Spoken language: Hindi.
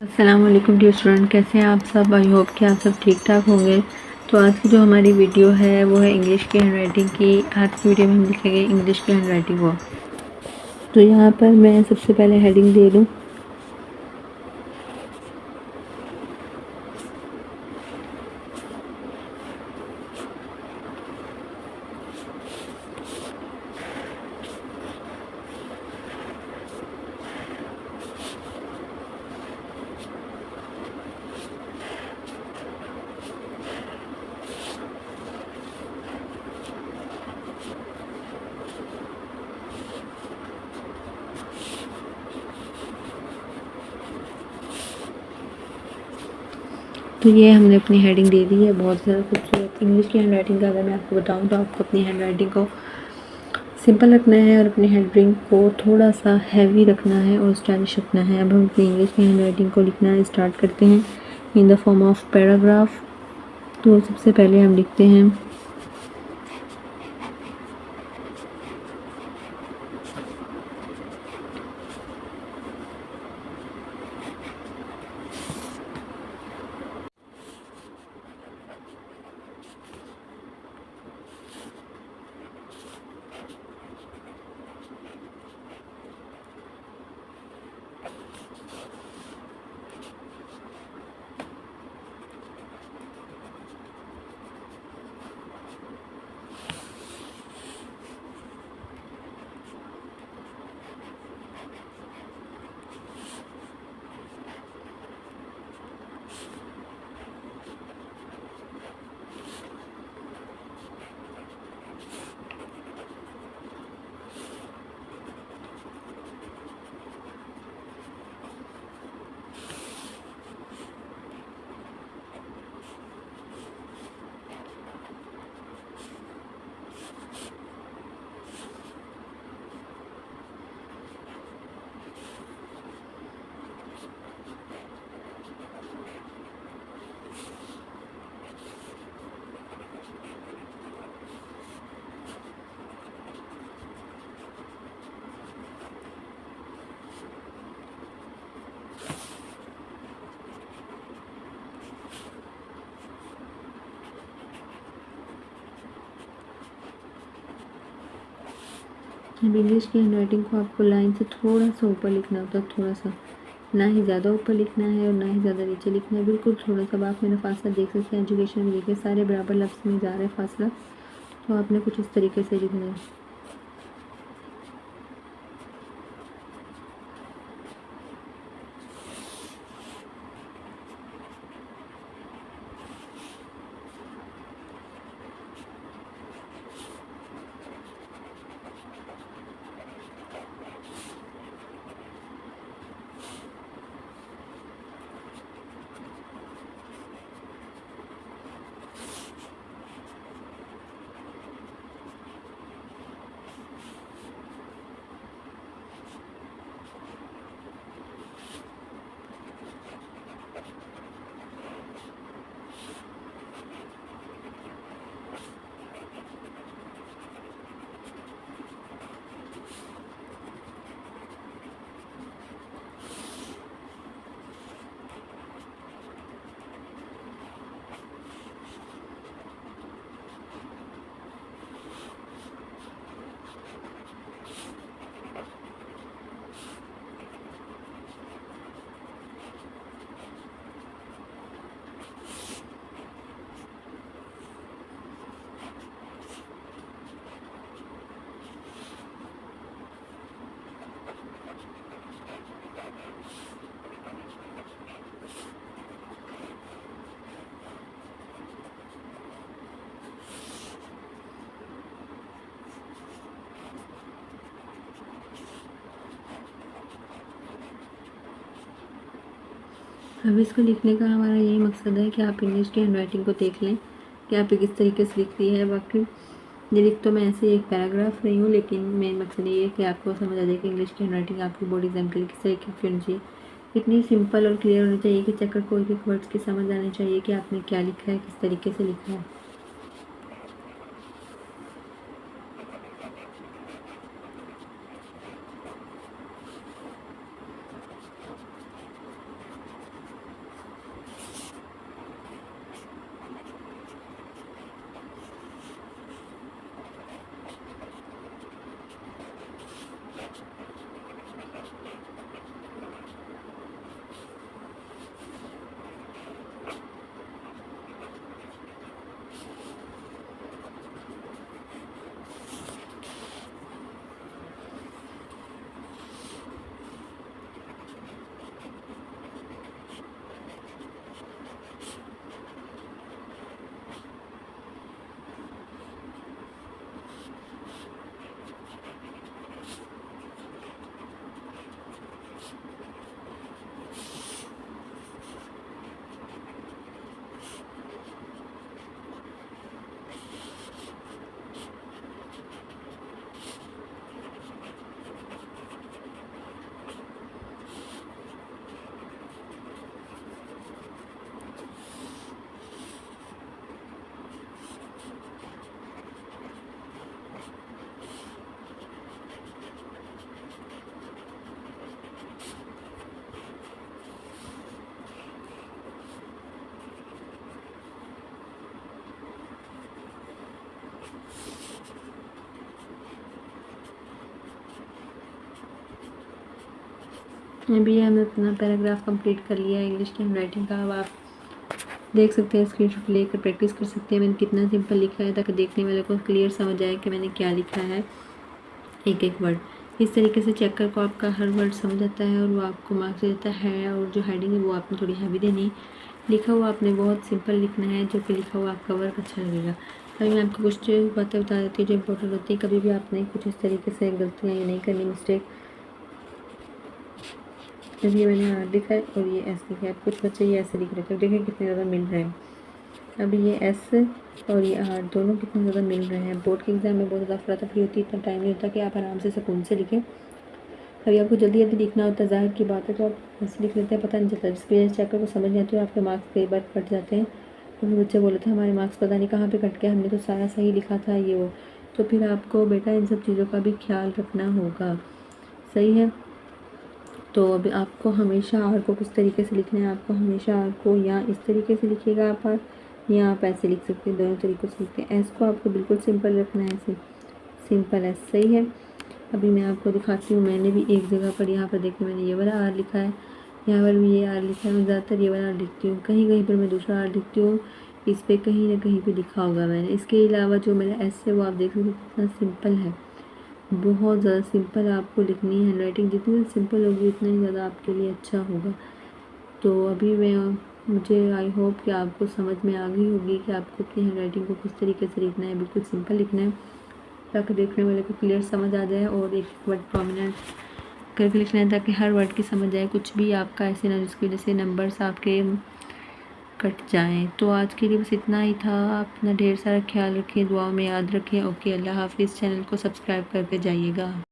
अस्सलाम वालेकुम डियर स्टूडेंट, कैसे हैं आप सब। आई होप कि आप सब ठीक ठाक होंगे। तो आज की जो हमारी वीडियो है वो है इंग्लिश की हैंड राइटिंग की। आज की वीडियो में हम लिखेंगे इंग्लिश की हैंड राइटिंग को। तो यहाँ पर मैं सबसे पहले हेडिंग दे दूँ। तो ये हमने अपनी हेडिंग दे दी है, बहुत ज़्यादा खूबसूरत इंग्लिश की हैंड राइटिंग का। अगर मैं आपको बताऊँ तो आपको अपनी हैंड राइटिंग को सिंपल रखना है और अपनी हैंड राइटिंग को थोड़ा सा हैवी रखना है और स्टाइलिश रखना है। अब हम अपनी इंग्लिश की हैंड राइटिंग को लिखना स्टार्ट करते हैं in the form of paragraph. तो सबसे पहले हम लिखते हैं अब इंग्लिश की हैंड राइटिंग को आपको लाइन से थोड़ा सा ऊपर लिखना होता है, थोड़ा सा, ना ही ज़्यादा ऊपर लिखना है और ना ही ज़्यादा नीचे लिखना है, बिल्कुल थोड़ा सा। अब आप मेरा फासला देख सकते हैं, एजुकेशन में देखिए सारे बराबर लफ्ज़ में जा रहे हैं फासला। तो आपने कुछ इस तरीके से लिखना है। अब इसको लिखने का हमारा यही मकसद है कि आप इंग्लिश की हैंड राइटिंग को देख लें कि आप किस तरीके से लिख रही है। बाकी ये लिख तो मैं ऐसे एक पैराग्राफ रही हूँ, लेकिन मेन मकसद ये है कि आपको समझ आ जाए कि इंग्लिश की हैंड राइटिंग आपकी बोर्ड एग्जाम के लिए किस तरीके की होनी चाहिए। इतनी सिंपल और क्लियर होनी चाहिए कि चक्कर को एक एक वर्ड्स की समझ आनी चाहिए कि आपने क्या लिखा है, किस तरीके से लिखा है। अभी हमने अपना पैराग्राफ कंप्लीट कर लिया है इंग्लिश की हैंडराइटिंग का। अब आप देख सकते हैं, स्क्रीनशॉट लेकर प्रैक्टिस कर सकते हैं मैंने कितना सिंपल लिखा है, ताकि देखने वाले को क्लियर समझ आए कि मैंने क्या लिखा है एक एक वर्ड। इस तरीके से चेक कर को आपका हर वर्ड समझ आता है और वो आपको मार्क्स देता है। और जो हेडिंग है वो आपने थोड़ी हैवी देनी, लिखा हुआ आपने बहुत सिंपल लिखना है, जो कि लिखा हुआ आपका वर्क अच्छा लगेगा। अभी मैं आपको कुछ बातें बता देती हूँ जो इंपॉर्टेंट होती है। कभी भी आपने कुछ इस तरीके से गलतियाँ ये नहीं करनी, मिस्टेक। जब ये मैंने आर लिखा है और ये एस लिखा है, कुछ बच्चे ये ऐसे लिख रहे थे, देखिए कितने ज़्यादा मिल रहे हैं। अब ये एस और ये आर दोनों कितने ज़्यादा मिल रहे हैं। बोर्ड के एग्ज़ाम में बहुत ज़्यादा अफरा-तफरी होती है, इतना टाइम नहीं होता कि आप आराम से सुकून से लिखें। कभी आपको जल्दी जल्दी लिखना होता है, ज़ाहिर की बात है, तो आप ऐसे लिख लेते हैं, पता नहीं चलता। जिसकी वजह से चेकर को समझ नहीं आती और आपके मार्क्स कई बार कट जाते हैं। क्योंकि बच्चे बोले थे हमारे मार्क्स पता नहीं कहाँ पे कट गए, हमने तो सारा सही लिखा था ये वो। तो फिर आपको बेटा इन सब चीज़ों का भी ख्याल रखना होगा, सही है। तो अभी आपको हमेशा आर को किस तरीके से लिखना है, आपको हमेशा आर को या इस तरीके से लिखिएगा आप आर, या आप ऐसे लिख सकते हैं, दोनों तरीक़ों से लिखते हैं। एस को आपको बिल्कुल सिंपल रखना है, ऐसे सिंपल एस, सही है। अभी मैं आपको दिखाती हूँ, मैंने भी एक जगह पर यहाँ पर देखिए मैंने ये वाला आर लिखा है, यहाँ पर भी ये आर लिखा है। मैं ज़्यादातर ये वाला आर लिखती हूँ, कहीं कहीं पर मैं दूसरा आर लिखती हूँ, इस पर कहीं ना कहीं पे लिखा होगा मैंने। इसके अलावा जो मेरा एस है वो आप देख सकते हैं कितना सिंपल है, बहुत ज़्यादा सिंपल आपको लिखनी है। हैंडराइटिंग जितनी सिंपल होगी उतना ही ज़्यादा आपके लिए अच्छा होगा। तो अभी मुझे आई होप कि आपको समझ में आ गई होगी कि आपको अपनी हैंडराइटिंग को किस तरीके से लिखना है, बिल्कुल सिंपल लिखना है, ताकि देखने वाले को क्लियर समझ आ जाए। और एक वर्ड प्रोमिनेंट करके लिखना है, ताकि हर वर्ड की समझ आए, कुछ भी आपका ऐसे ना जिसकी वजह से नंबर्स आपके कट जाएं। तो आज के लिए बस इतना ही था। अपना ढेर सारा ख्याल रखें, दुआओं में याद रखें। ओके, अल्लाह हाफिज़। चैनल को सब्सक्राइब करके जाइएगा।